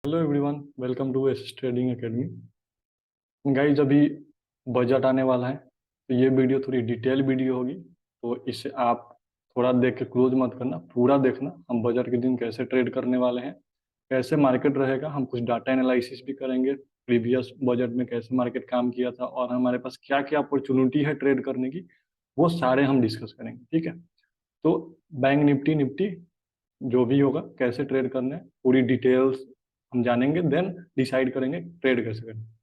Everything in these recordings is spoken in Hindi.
Hello everyone, welcome to S trading academy. Guys अभी बजट आने वाला है, तो ये वीडियो थोड़ी डिटेल वीडियो होगी। तो इसे आप थोड़ा देख के क्लोज मत करना, पूरा देखना। हम बजट के दिन कैसे ट्रेड करने वाले हैं, कैसे मार्केट रहेगा, हम कुछ डाटा एनालिसिस भी करेंगे। प्रीवियस बजट में कैसे मार्केट काम किया था और हमारे पास क्या क्या अपॉर्चुनिटी है ट्रेड करने की, वो सारे हम डिस्कस करेंगे। ठीक है, तो बैंक निफ्टी निफ्टी जो भी होगा, कैसे ट्रेड करना है, पूरी डिटेल्स हम जानेंगे, देन डिसाइड करेंगे ट्रेड कैसे करना है।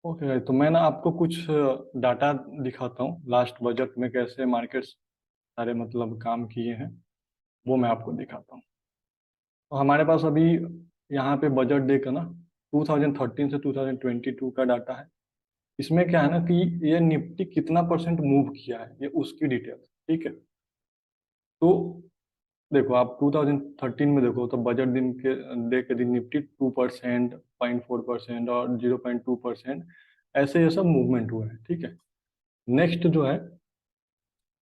ओके, तो मैं ना आपको कुछ डाटा दिखाता हूँ, लास्ट बजट में कैसे मार्केट्स सारे मतलब काम किए हैं, वो मैं आपको दिखाता हूँ। तो हमारे पास अभी यहाँ पे बजट डे का ना 2013 से 2022 का डाटा है। इसमें क्या है ना कि ये निफ्टी कितना परसेंट मूव किया है, ये उसकी डिटेल। ठीक है, तो देखो आप 2013 में देखो तो बजट दिन के डे के दिन निफ्टी 2%, 0.4% और 0.2% ऐसे ये सब मूवमेंट हुए हैं। ठीक है, नेक्स्ट जो है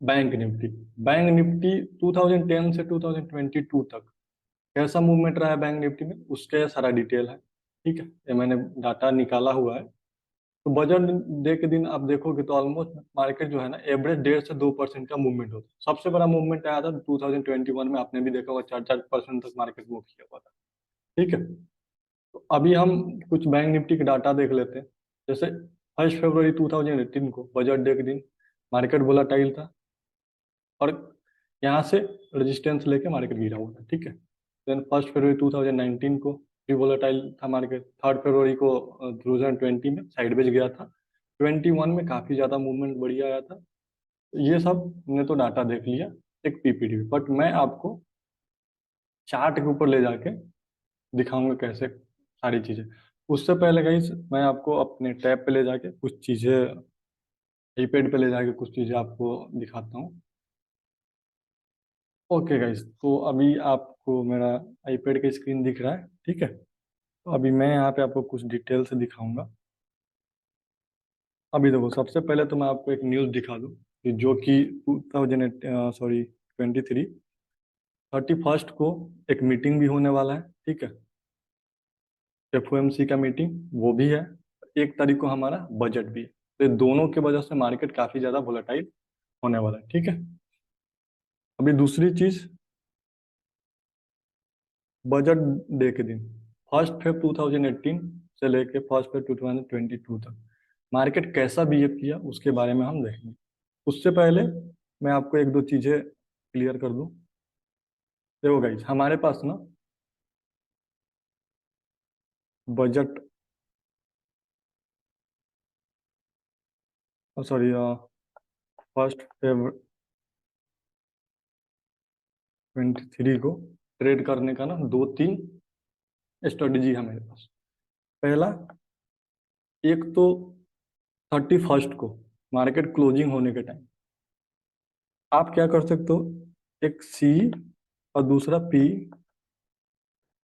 बैंक निफ्टी। बैंक निफ्टी 2010 से 2022 तक कैसा मूवमेंट रहा है बैंक निफ्टी में, उसके सारा डिटेल है। ठीक है, ये मैंने डाटा निकाला हुआ है। तो बजट डे के दिन आप देखोगे तो ऑलमोस्ट मार्केट जो है ना एवरेज 1.5 से 2% का मूवमेंट होता है। सबसे बड़ा मूवमेंट आया था 2021 में, आपने भी देखा होगा 4-4% तक मार्केट मूव किया हुआ था। ठीक है, तो अभी हम कुछ बैंक निफ्टी के डाटा देख लेते हैं। जैसे 1 फरवरी 2018 को बजट डे के दिन मार्केट वोलाटाइल था, और यहाँ से रेजिस्टेंस लेके मार्केट गिरा हुआ था। ठीक है, देन 1 फरवरी 2019 को भी वोलेटाइल था मार्केट। 3 फरवरी को 2020 में साइडवेज गया था। 21 में काफी ज्यादा मूवमेंट बढ़िया आया था। ये सब ने तो डाटा देख लिया एक पीपीटी में, बट मैं आपको चार्ट के ऊपर ले जाके दिखाऊंगा कैसे सारी चीजें। उससे पहले गाइस मैं आपको अपने टैब पे ले जाके कुछ चीजें, आईपैड पे ले जाके कुछ चीजें आपको दिखाता हूँ। ओके गाइस, तो अभी आपको मेरा आईपैड का स्क्रीन दिख रहा है। ठीक है, तो अभी मैं यहाँ पे आपको कुछ डिटेल से दिखाऊंगा। अभी देखो, सबसे पहले तो मैं आपको एक न्यूज़ दिखा दूँ कि जो कि 31st को एक मीटिंग भी होने वाला है। ठीक है, एफओएमसी का मीटिंग वो भी है। 1 तारीख को हमारा बजट भी है, तो ये दोनों की वजह से मार्केट काफ़ी ज़्यादा वोलेटाइल होने वाला है। ठीक है, अभी दूसरी चीज़, बजट डे के दिन 1 फेब 2018 से लेके 1 फेब 2022 तक मार्केट कैसा बिहेव किया, उसके बारे में हम देखेंगे। उससे पहले मैं आपको एक दो चीजें क्लियर कर दूं। देखो गाइज, हमारे पास ना बजट, सॉरी, 1 फेब 2023 को ट्रेड करने का ना 2-3 स्ट्रेटेजी है मेरे पास। पहला, एक तो 31st को मार्केट क्लोजिंग होने के टाइम आप क्या कर सकते हो, एक सी और दूसरा पी,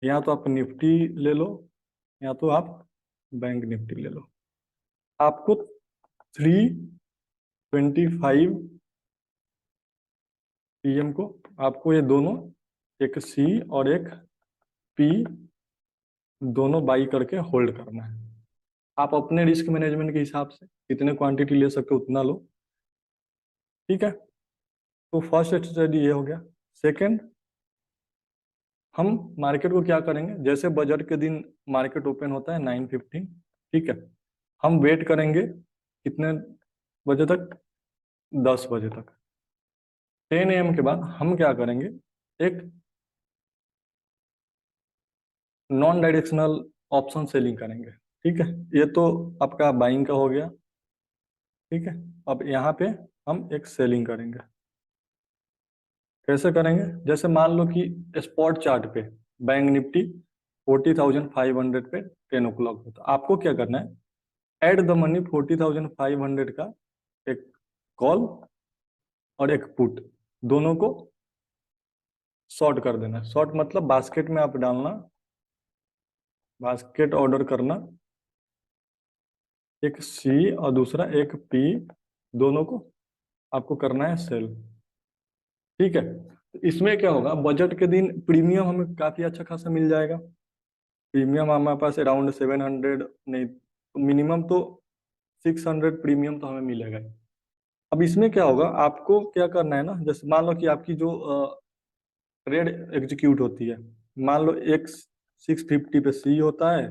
या तो आप निफ्टी ले लो या तो आप बैंक निफ्टी ले लो। आपको 3:25 पीएम को आपको ये दोनों, एक सी और एक पी, दोनों बाई करके होल्ड करना है। आप अपने रिस्क मैनेजमेंट के हिसाब से कितने क्वांटिटी ले सकते हो उतना लो। ठीक है, तो फर्स्ट स्टडी ये हो गया। सेकंड, हम मार्केट को क्या करेंगे, जैसे बजट के दिन मार्केट ओपन होता है 9:15। ठीक है, हम वेट करेंगे कितने बजे तक, 10 बजे तक। 10 AM के बाद हम क्या करेंगे, एक नॉन डायरेक्शनल ऑप्शन सेलिंग करेंगे। ठीक है, ये तो आपका बाइंग का हो गया। ठीक है, अब यहाँ पे हम एक सेलिंग करेंगे। कैसे करेंगे, जैसे मान लो कि स्पॉट चार्ट पे बैंक निफ्टी 40,500 पे 10 o'clock होता, आपको क्या करना है, एड द मनी 40,500 का एक कॉल और एक पुट, दोनों को शॉर्ट कर देना। शॉर्ट मतलब बास्केट में आप डालना बास्केट ऑर्डर करना, एक सी और दूसरा एक पी, दोनों को आपको करना है सेल। ठीक है, तो इसमें क्या होगा, बजट के दिन प्रीमियम हमें काफी अच्छा खासा मिल जाएगा। प्रीमियम हमारे पास अराउंड 700, नहीं तो मिनिमम तो 600 प्रीमियम तो हमें मिलेगा ही। अब इसमें क्या होगा, आपको क्या करना है ना, जैसे मान लो कि आपकी जो ट्रेड एग्जीक्यूट होती है, मान लो एक 650 पे सी होता है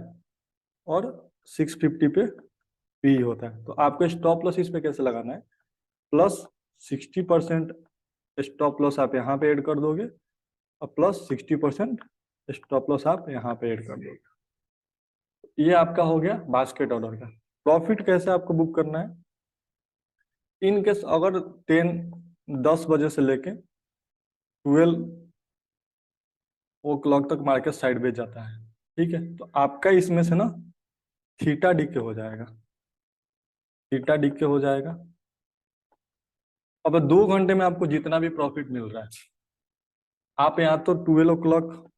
और 650 पे पी होता है, तो आपको स्टॉप लॉस इस पे कैसे लगाना है, प्लस 60% स्टॉप लॉस आप यहाँ पे ऐड कर दोगे और प्लस 60% स्टॉप लॉस आप यहाँ पे ऐड कर दोगे। ये आपका हो गया बास्केट ऑर्डर का। प्रॉफिट कैसे आपको बुक करना है, इन केस अगर 10 बजे से लेके 12 ओ क्लॉक तक मार्केट साइड जाता है, ठीक है, तो आपका इसमें से ना थीटा डी के हो जाएगा, थीटा डी के हो जाएगा। अब 2 घंटे में आपको जितना भी प्रॉफिट मिल रहा है, आप यहाँ तो 12 ओ क्लॉक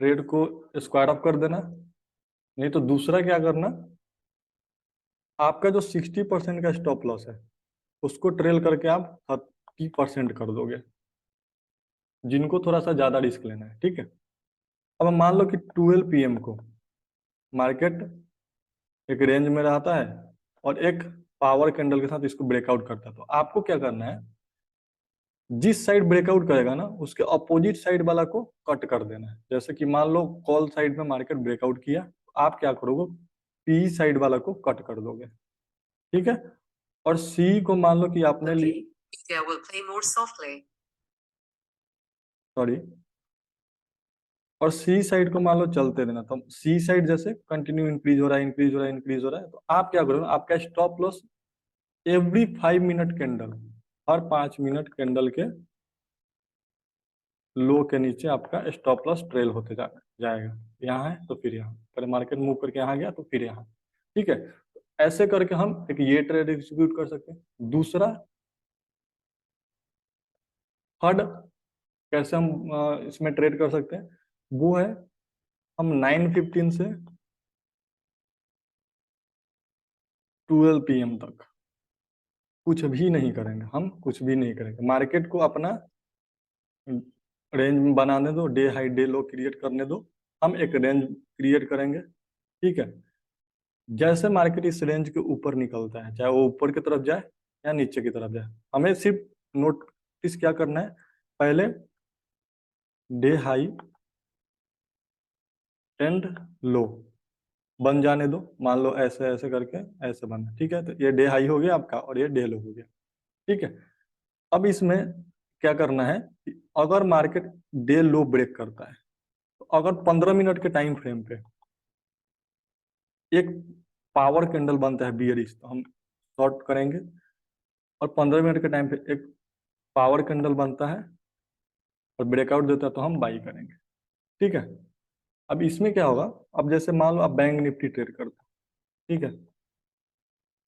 ट्रेड को स्क्वायर अप कर देना, नहीं तो दूसरा क्या करना, आपका जो 60% का स्टॉप लॉस है उसको ट्रेल करके आप 30% कर दोगे, जिनको थोड़ा सा ज्यादा रिस्क लेना है। ठीक है, अब मान लो कि 12 PM को मार्केट एक रेंज में रहता है और एक पावर कैंडल के साथ इसको ब्रेकआउट करता है, तो आपको क्या करना है, जिस साइड ब्रेकआउट करेगा ना उसके अपोजिट साइड वाला को कट कर देना है। जैसे कि मान लो कॉल साइड में मार्केट ब्रेकआउट किया, तो आप क्या करोगे, पी साइड वाला को कट कर दोगे। ठीक है, और सी को मान लो कि आपने सॉरी, और सी साइड को मान लो चलते देना, तो सी साइड जैसे कंटिन्यू इंक्रीज हो रहा है, इंक्रीज हो रहा है, इंक्रीज हो रहा है, तो आप क्या करोगे, आपका stop loss every 5 minute candle, हर 5 मिनट कैंडल के लो के नीचे आपका स्टॉप लॉस ट्रेल होते जाएगा। यहाँ है तो फिर यहाँ, पहले मार्केट मूव करके यहाँ गया तो फिर यहाँ। ठीक है, तो ऐसे करके हम एक ये ट्रेड एग्जीक्यूट कर सकते हैं। दूसरा थर्ड कैसे हम इसमें ट्रेड कर सकते हैं, वो है हम 9:15 से 12 PM तक कुछ भी नहीं करेंगे, हम कुछ भी नहीं करेंगे, मार्केट को अपना रेंज बनाने दो, डे हाई डे लो क्रिएट करने दो, हम एक रेंज क्रिएट करेंगे। ठीक है, जैसे मार्केट इस रेंज के ऊपर निकलता है, चाहे वो ऊपर की तरफ जाए या नीचे की तरफ जाए, हमें सिर्फ नोटिस क्या करना है, पहले डे हाई एंड लो बन जाने दो, मान लो ऐसे ऐसे करके ऐसे बना। ठीक है, तो ये डे हाई हो गया आपका और ये डे लो हो गया। ठीक है, अब इसमें क्या करना है कि अगर मार्केट डे लो ब्रेक करता है, तो अगर 15 मिनट के टाइम फ्रेम पे एक पावर कैंडल बनता है बियरिश, तो हम शॉर्ट करेंगे, और 15 मिनट के टाइम पे एक पावर कैंडल बनता है और ब्रेकआउट देता है तो हम बाई करेंगे। ठीक है, अब इसमें क्या होगा, अब जैसे मान लो आप बैंक निफ्टी ट्रेड करते हो, ठीक है,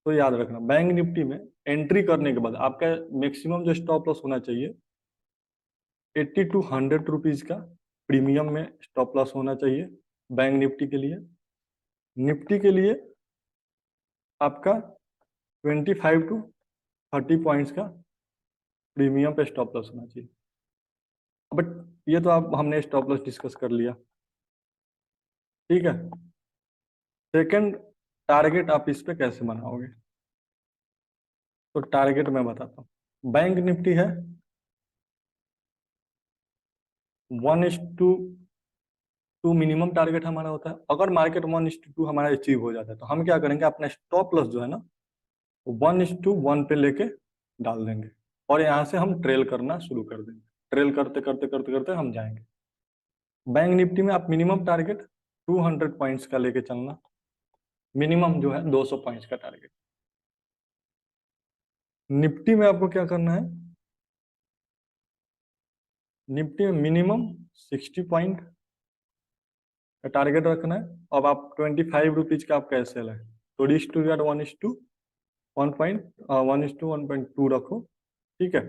तो याद रखना बैंक निफ्टी में एंट्री करने के बाद आपका मैक्सिमम जो स्टॉप लॉस होना चाहिए 80 to 100 रुपीज का प्रीमियम में स्टॉप लॉस होना चाहिए बैंक निफ्टी के लिए। निफ्टी के लिए आपका 25 to 30 पॉइंट्स का प्रीमियम पे स्टॉप लॉस होना चाहिए। बट ये तो आप हमने स्टॉप लॉस डिस्कस कर लिया। ठीक है, सेकंड टारगेट आप इस पे कैसे बनाओगे, तो टारगेट मैं बताता हूँ। बैंक निफ्टी है 1:2 मिनिमम टारगेट हमारा होता है। अगर मार्केट 1:2 हमारा अचीव हो जाता है तो हम क्या करेंगे, अपना स्टॉप लॉस जो है ना 1:1 पे लेके डाल देंगे और यहाँ से हम ट्रेल करना शुरू कर देंगे। ट्रेल करते करते करते करते हम जाएंगे। बैंक निफ्टी में आप मिनिमम टारगेट 200 पॉइंट्स का लेके चलना, मिनिमम जो है 200 पॉइंट्स का टारगेट। निफ्टी में आपको क्या करना है, निफ्टी में मिनिमम 60 पॉइंट का टारगेट रखना है। अब आप 25 रुपीज का आपका एसएल है, तो रिस्क टू रिवार्ड 1:1.2 रखो। ठीक है,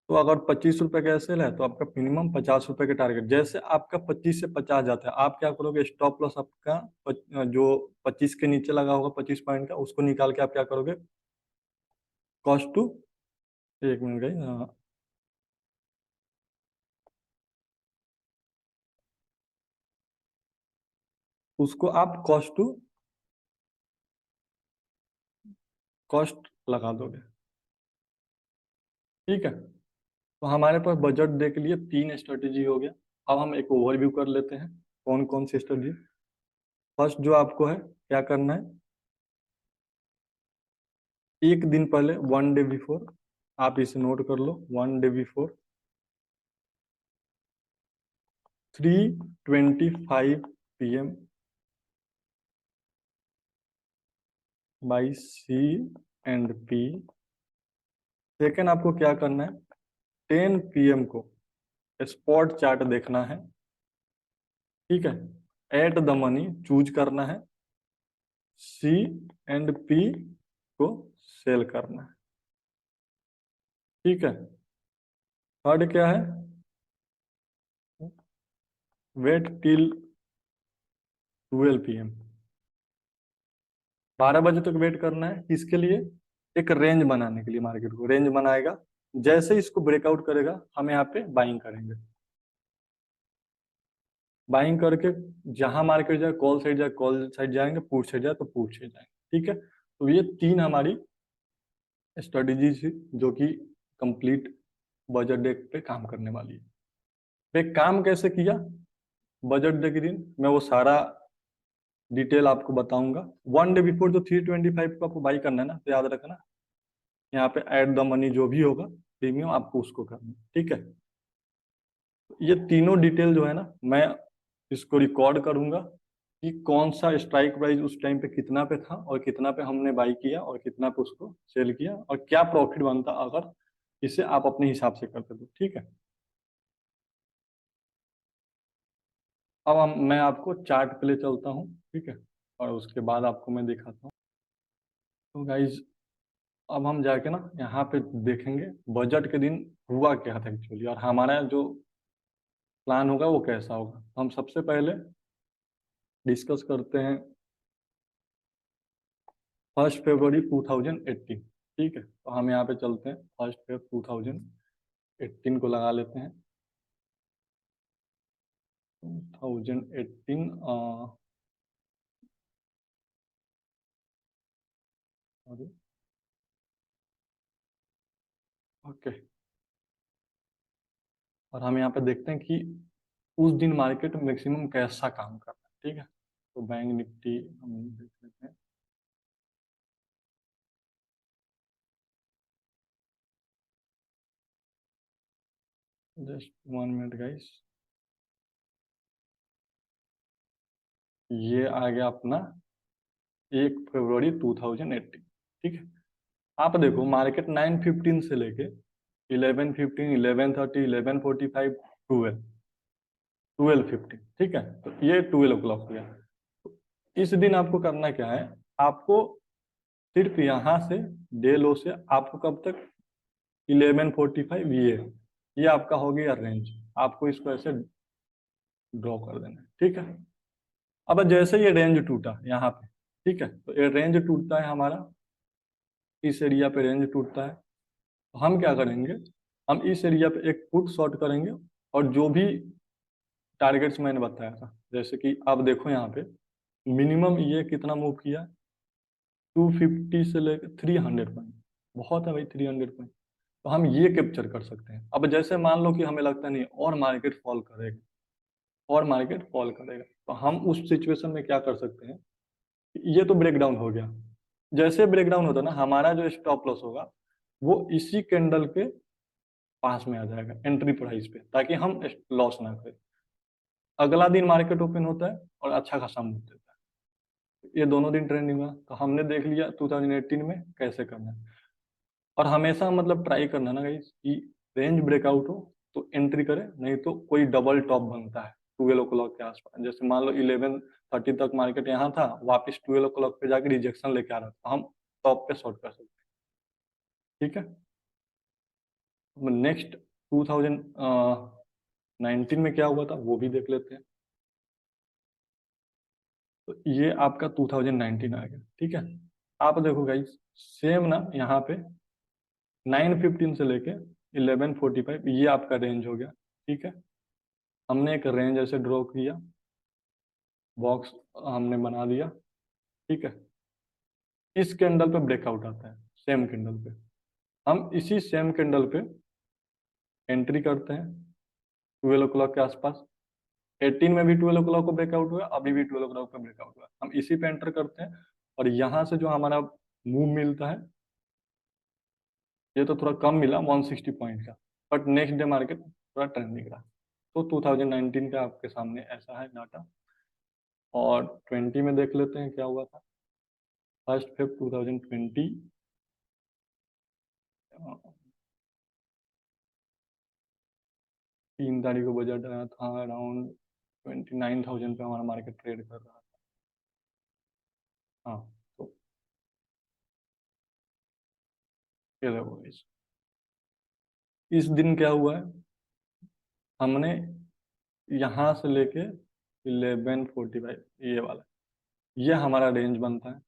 तो अगर 25 रुपए का सेल है तो आपका मिनिमम 50 रुपए के टारगेट, जैसे आपका 25 से 50 जाता है आप क्या करोगे, स्टॉप लॉस आपका जो 25 के नीचे लगा होगा 25 पॉइंट का, उसको निकाल के आप क्या करोगे, कॉस्ट टू, एक मिनट गई, हाँ, उसको आप कॉस्ट लगा दोगे। ठीक है, तो हमारे पास बजट डे के लिए 3 स्ट्रेटेजी हो गया। अब हम एक ओवरव्यू कर लेते हैं कौन कौन सी स्ट्रेटेजी। फर्स्ट जो आपको है क्या करना है, एक दिन पहले, 1 डे बिफोर, आप इसे नोट कर लो, 1 day before 3:25 PM by C&P। Second आपको क्या करना है, 10 PM को स्पॉट चार्ट देखना है। ठीक है, एट द मनी चूज करना है, C&P को सेल करना है। ठीक है, थर्ड क्या है, वेट टिल 12 PM, 12 बजे तक वेट करना है। किसके लिए, एक रेंज बनाने के लिए, मार्केट को रेंज बनाएगा, जैसे ही इसको ब्रेकआउट करेगा हम यहाँ पे बाइंग करेंगे। बाइंग करके जहां मार्केट जाए, कॉल साइड जाएंगे, पुट साइड जाए तो पुट साइड जाएंगे। ठीक है, तो ये 3 हमारी स्ट्रेटेजी थी जो कि कंप्लीट बजट डे पे काम करने वाली है। पे काम कैसे किया बजट डे के दिन, मैं वो सारा डिटेल आपको बताऊंगा। 1 डे बिफोर जो 325 को आपको बाई करना है ना, तो याद रखना यहाँ पे एट द मनी जो भी होगा प्रीमियम आपको उसको करना है। ठीक है, ये तीनों डिटेल जो है ना, मैं इसको रिकॉर्ड करूंगा कि कौन सा स्ट्राइक प्राइस उस टाइम पे कितना पे था और कितना पे हमने बाई किया और कितना पे उसको सेल किया और क्या प्रॉफिट बनता अगर इसे आप अपने हिसाब से करते तो। ठीक है, अब मैं आपको चार्ट पे ले चलता हूँ। ठीक है, और उसके बाद आपको मैं दिखाता हूँ। तो गाइज अब हम जाके ना यहाँ पे देखेंगे बजट के दिन हुआ क्या था एक्चुअली, और हमारा जो प्लान होगा वो कैसा होगा। हम सबसे पहले डिस्कस करते हैं 1 फरवरी 2018। ठीक है, तो हम यहाँ पे चलते हैं, 1 Feb 2018 को लगा लेते हैं। 2018, ओके, और हम यहाँ पे देखते हैं कि उस दिन मार्केट मैक्सिमम कैसा काम कर रहा है। ठीक है, तो बैंक निफ्टी हम देख लेते हैं। जस्ट 1 मिनट गाइस, ये आ गया अपना 1 फरवरी 2018। ठीक है, आप देखो मार्केट 9:15 से लेके 11:15, 11:30, 11:45, 12:15। ठीक है, तो ये 12 o'clock हो गया। तो इस दिन आपको करना क्या है, आपको सिर्फ यहाँ से डे लो से आपको कब तक, 11:45, ये आपका हो गया रेंज, आपको इसको ऐसे ड्रॉ कर देना है। ठीक है, अब जैसे ये रेंज टूटा यहाँ पे, ठीक है, तो ये रेंज टूटता है हमारा, इस एरिया पे रेंज टूटता है, तो हम क्या करेंगे, हम इस एरिया पे एक पुट शॉर्ट करेंगे, और जो भी टारगेट्स मैंने बताया था, जैसे कि आप देखो यहाँ पे मिनिमम ये कितना मूव किया, 250 से लेकर 300 पॉइंट, बहुत है भाई 300 पॉइंट, तो हम ये कैप्चर कर सकते हैं। अब जैसे मान लो कि हमें लगता नहीं और मार्केट फॉल करेगा, और मार्केट फॉल करेगा, तो हम उस सिचुएशन में क्या कर सकते हैं, ये तो ब्रेकडाउन हो गया, जैसे ब्रेकडाउन होता है ना, हमारा जो स्टॉप लॉस होगा वो इसी कैंडल के पास में आ जाएगा एंट्री प्राइस पे, ताकि हम लॉस ना करें। अगला दिन मार्केट ओपन होता है और अच्छा खासा मूव देता है, ये दोनों दिन ट्रेंडिंग हुआ, तो हमने देख लिया 2018 में कैसे करना है। और हमेशा मतलब ट्राई करना ना गाइस कि रेंज ब्रेकआउट हो तो एंट्री करें, नहीं तो कोई डबल टॉप बनता है 12 o'clock के आसपास। जैसे मान लो 11:30 तक मार्केट यहाँ था, वापस 12 o'clock पे जाके रिजेक्शन लेके आ रहा था, तो हम टॉप पे शॉर्ट कर सकते हैं। ठीक है, नेक्स्ट 2019 में क्या हुआ था वो भी देख लेते हैं। तो ये आपका 2019 आ गया, ठीक है। आप देखो गाइस, सेम ना यहाँ पे 9:15 से लेके 11:45 ये आपका रेंज हो गया, ठीक है। हमने एक रेंज ऐसे ड्रॉ किया, बॉक्स हमने बना दिया, ठीक है। इस कैंडल पे ब्रेकआउट आता है, सेम कैंडल पे हम इसी सेम कैंडल पे एंट्री करते हैं 12 o'clock के आसपास। 18 में भी 12 o'clock को ब्रेकआउट हुआ, अभी भी 12 o'clock पे ब्रेकआउट हुआ, हम इसी पे एंटर करते हैं। और यहाँ से जो हमारा मूव मिलता है, ये तो थोड़ा कम मिला 160 पॉइंट का, बट नेक्स्ट डे मार्केट थोड़ा ट्रेंडिंग रहा। तो 2019 का आपके सामने ऐसा है डाटा। और 20 में देख लेते हैं क्या हुआ था। 1 Feb 2020, 3 तारीख को बजट आया था, अराउंड 29,000 पे हमारा मार्केट ट्रेड कर रहा था। हाँ, तो ये देखो इस दिन क्या हुआ है, हमने यहाँ से लेके 11:45 ये वाला, ये हमारा रेंज बनता है।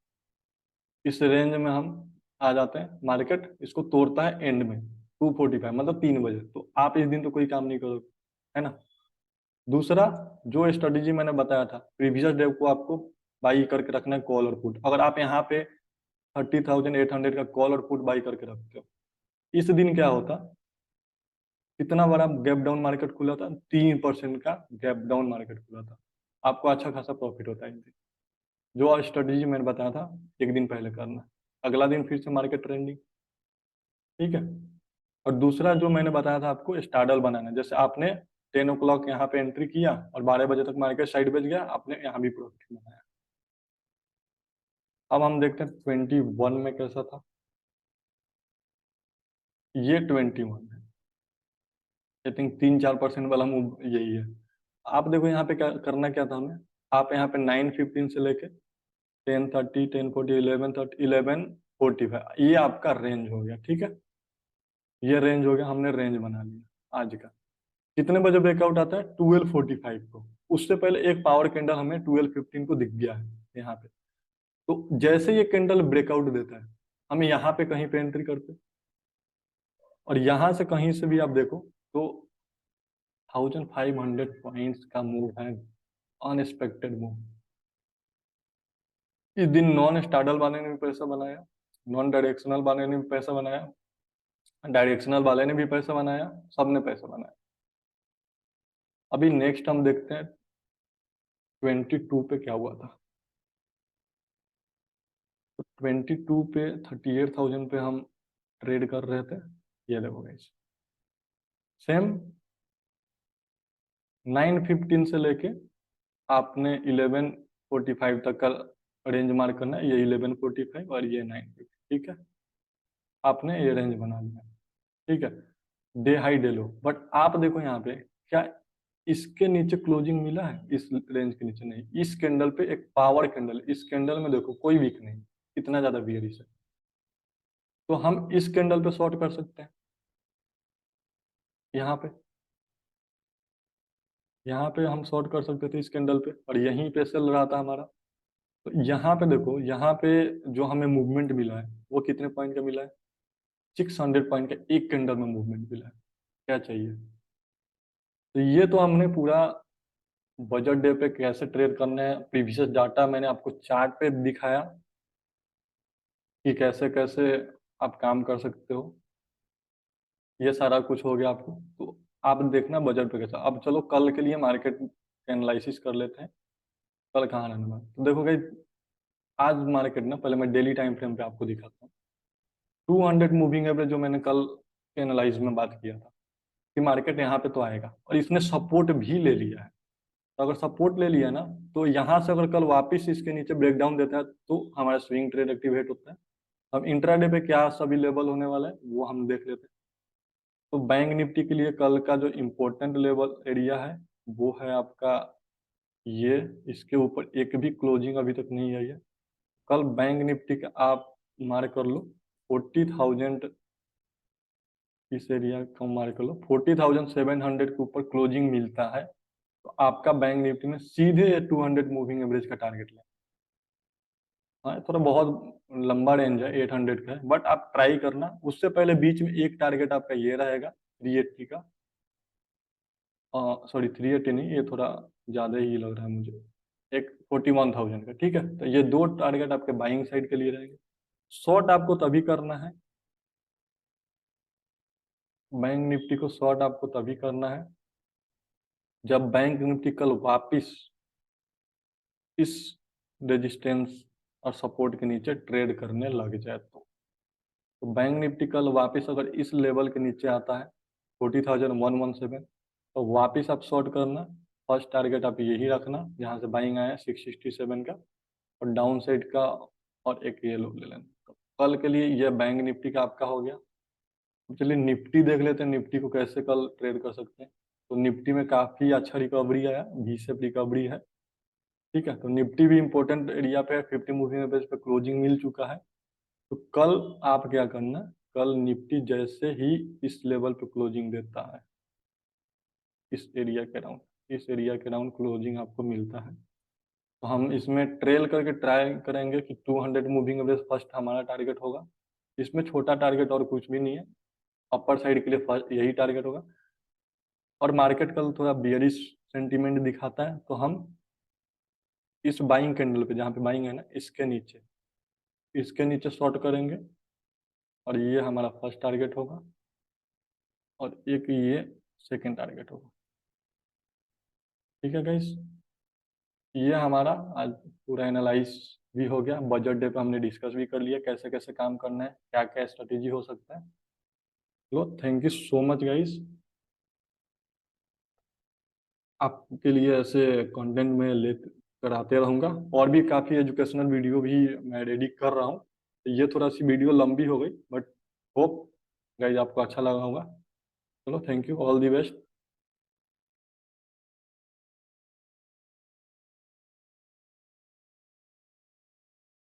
इस रेंज में हम आ जाते हैं, मार्केट इसको तोड़ता है एंड में 2:45 मतलब 3 बजे, तो आप इस दिन तो कोई काम नहीं करोगे, है ना। दूसरा, जो स्ट्रेटेजी मैंने बताया था प्रीवियस डे को आपको बाई करके रखना है कॉल और पुट। अगर आप यहाँ पे 30,800 का कॉल और पुट बाई करके रखते हो, इस दिन क्या होता, कितना बड़ा गैप डाउन मार्केट खुला था, 3% का गैप डाउन मार्केट खुला था। आपको अच्छा खासा प्रॉफिट होता है इस दिन। जो स्ट्रेटेजी मैंने बताया था एक दिन पहले करना, अगला दिन फिर से मार्केट ट्रेंडिंग, ठीक है। और दूसरा जो मैंने बताया था आपको स्टाडल बनाना, जैसे आपने 10 o'clock यहाँ पे एंट्री किया और 12 बजे तक मार्केट साइड बेच गया, आपने यहाँ भी प्रॉफिट बनाया। अब हम देखते हैं 21 में कैसा था। ये 21 है, आई थिंक 3-4% वाला मूव यही है। आप देखो यहाँ पे क्या करना, क्या था हमें, आप यहाँ पे 9:15 से लेके 10:30, 10:40, 11:30, 11:45 ये आपका रेंज हो गया, ठीक है। ये रेंज हो गया, हमने रेंज बना लिया आज का। कितने बजे ब्रेकआउट आता है, 12:45 को। उससे पहले एक पावर कैंडल हमें 12:15 को दिख गया है यहाँ पे। तो जैसे ये कैंडल ब्रेकआउट देता है, हम यहाँ पे कहीं पे एंट्री करते हैं। और यहाँ से कहीं से भी आप देखो तो 1,500 पॉइंट्स का मूव है, अनएक्सपेक्टेड मूव। इस दिन नॉन स्टाडल वाले ने भी पैसा बनाया, नॉन डायरेक्शनल वाले ने भी पैसा बनाया, डायरेक्शनल वाले ने भी पैसा बनाया, सबने पैसा बनाया। अभी नेक्स्ट हम देखते हैं 22 पे क्या हुआ था। तो 22 पे 38,000 पे हम ट्रेड कर रहे थे। ये देखो गाइस, सेम 9:15 से लेके आपने 11:45 तक का रेंज मार्क करना है। ये 11:45 और ये 9:50, ठीक है। आपने ये रेंज बना लिया, ठीक है। Day high day low, but आप देखो यहाँ पे क्या इसके नीचे क्लोजिंग मिला है, इस रेंज के नीचे नहीं। इस कैंडल पे एक पावर कैंडल, इस कैंडल में देखो कोई वीक नहीं, इतना ज्यादा बियरिश है। तो हम इस कैंडल पे शॉर्ट कर सकते हैं। यहाँ पे यहाँ पे हम शॉर्ट कर सकते थे इस कैंडल पे, और यहीं पे सेल रहा था हमारा। तो यहाँ पे देखो, यहाँ पे जो हमें मूवमेंट मिला है वो कितने पॉइंट का मिला है, 600 पॉइंट का एक कैंडल में मूवमेंट मिला है। क्या चाहिए। तो ये तो हमने पूरा बजट डे पे कैसे ट्रेड करना है, प्रीवियस डाटा मैंने आपको चार्ट पे दिखाया कि कैसे कैसे आप काम कर सकते हो। ये सारा कुछ हो गया आपको, तो आप देखना बजट पे कैसा। अब चलो कल के लिए मार्केट एनालिसिस कर लेते हैं, कल कहाँ रहने वाला। तो देखो भाई, आज मार्केट ना, पहले मैं डेली टाइम फ्रेम पे आपको दिखाता हूँ। 200 मूविंग एवरेज जो मैंने कल के एनालाइज में बात किया था कि मार्केट यहाँ पे तो आएगा, और इसने सपोर्ट भी ले लिया है। तो अगर सपोर्ट ले लिया ना, तो यहाँ से अगर कल वापस इसके नीचे ब्रेकडाउन देता है तो हमारा स्विंग ट्रेड एक्टिवेट होता है। अब इंट्राडे पे क्या सभी लेवल होने वाला है वो हम देख लेते हैं। तो बैंक निफ्टी के लिए कल का जो इम्पोर्टेंट लेवल एरिया है वो है आपका ये, इसके ऊपर एक भी क्लोजिंग अभी तक नहीं आई है। कल बैंक निफ्टी का आप मार्क कर लो 40,000 इस एरिया को मार्क कर लो, 40,700 के ऊपर क्लोजिंग मिलता है तो आपका बैंक निफ्टी में सीधे 200 मूविंग एवरेज का टारगेट लें। हाँ, थोड़ा बहुत लंबा रेंज है, 800 का है, बट आप ट्राई करना। उससे पहले बीच में एक टारगेट आपका ये रहेगा 380 का, सॉरी 380 नहीं, ये थोड़ा ज़्यादा ही लग रहा है मुझे, एक 41,000 का। ठीक है, तो ये दो टारगेट आपके बाइंग साइड के लिए रहेंगे। शॉर्ट आपको तभी करना है, बैंक निफ्टी को शॉर्ट आपको तभी करना है जब बैंक निफ्टी कल वापिस इस रेजिस्टेंस और सपोर्ट के नीचे ट्रेड करने लग जाए तो बैंक निफ्टी कल वापस अगर इस लेवल के नीचे आता है 40,117, तो वापस आप शॉर्ट करना। फर्स्ट टारगेट आप यही रखना जहाँ से बाइंग आया 667 का, और डाउन साइड का और एक ये लो ले लेना। तो कल के लिए ये बैंक निफ्टी का आपका हो गया। तो चलिए निफ्टी देख लेते हैं, निफ्टी को कैसे कल ट्रेड कर सकते हैं। तो निफ्टी में काफ़ी अच्छा रिकवरी आया, वी शेप रिकवरी है। ठीक है, तो निफ्टी भी इंपॉर्टेंट एरिया पे है, 50 मूविंग एवरेज पे क्लोजिंग मिल चुका है। तो कल आप क्या करना, कल निफ्टी जैसे ही इस लेवल पे क्लोजिंग देता है, इस एरिया के अराउंड, इस एरिया के अराउंड क्लोजिंग आपको मिलता है, तो हम इसमें ट्रेल करके ट्राई करेंगे कि 200 मूविंग एवरेज फर्स्ट हमारा टारगेट होगा। इसमें छोटा टारगेट और कुछ भी नहीं है, अपर साइड के लिए फर्स्ट यही टारगेट होगा। और मार्केट कल थोड़ा बियरिश सेंटीमेंट दिखाता है, तो हम इस बाइंग कैंडल पे, जहाँ पे बाइंग है ना, इसके नीचे शॉर्ट करेंगे, और ये हमारा फर्स्ट टारगेट होगा, और एक ये सेकेंड टारगेट होगा। ठीक है गाइस, ये हमारा आज पूरा एनालाइज भी हो गया। बजट डे पे हमने डिस्कस भी कर लिया कैसे कैसे काम करना है, क्या क्या स्ट्रेटेजी हो सकता है। लो, thank you so much guys. आपके लिए ऐसे कंटेंट में ले कराते रहूँगा, और भी काफ़ी एजुकेशनल वीडियो भी मैं रेडी कर रहा हूँ। तो ये थोड़ा सी वीडियो लंबी हो गई, बट होप गाइस आपको अच्छा लगा होगा। चलो, thank you, all the best.